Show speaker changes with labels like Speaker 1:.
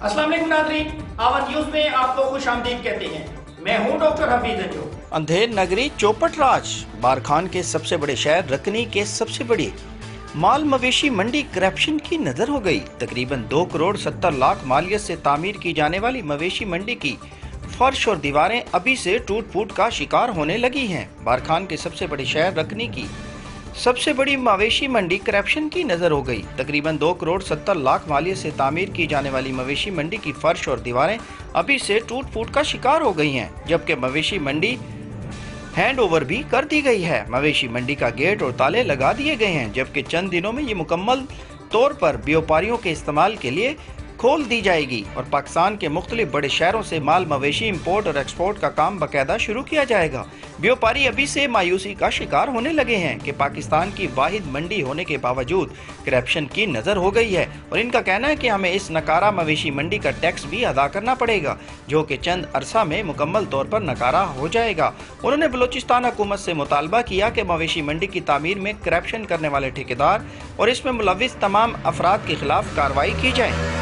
Speaker 1: अस्सलाम वालेकुम नाज़रीन, आवाज़ न्यूज़ में आपको खुश आमदीद कहते हैं। मैं हूँ डॉक्टर हफीज अंजू।
Speaker 2: अंधेर नगरी चौपट राज बारखान के सबसे बड़े शहर रकनी के सबसे बड़ी माल मवेशी मंडी करप्शन की नजर हो गई। तकरीबन 2 करोड़ 70 लाख मालियत से तामीर की जाने वाली मवेशी मंडी की फर्श और दीवारें अभी से टूट फूट का शिकार होने लगी हैं। बारखान के सबसे बड़े शहर रकनी की सबसे बड़ी मवेशी मंडी करप्शन की नजर हो गई। तकरीबन 2 करोड़ 70 लाख मालियत से तामीर की जाने वाली मवेशी मंडी की फर्श और दीवारें अभी से टूट फूट का शिकार हो गई हैं, जबकि मवेशी मंडी हैंड ओवर भी कर दी गई है। मवेशी मंडी का गेट और ताले लगा दिए गए हैं, जबकि चंद दिनों में ये मुकम्मल तौर पर व्यापारियों के इस्तेमाल के लिए खोल दी जाएगी और पाकिस्तान के मुख्तलिफ बड़े शहरों से माल मवेशी इंपोर्ट और एक्सपोर्ट का काम बाकायदा शुरू किया जाएगा। व्यापारी अभी से मायूसी का शिकार होने लगे हैं कि पाकिस्तान की वाहिद मंडी होने के बावजूद करप्शन की नजर हो गई है और इनका कहना है कि हमें इस नकारा मवेशी मंडी का टैक्स भी अदा करना पड़ेगा, जो कि चंद अरसा में मुकम्मल तौर पर नकारा हो जाएगा। उन्होंने बलूचिस्तान हुकूमत से मुतालबा किया कि मवेशी मंडी की तामीर में करप्शन करने वाले ठेकेदार और इसमें मुलविस तमाम अफराद के खिलाफ कार्रवाई की जाए।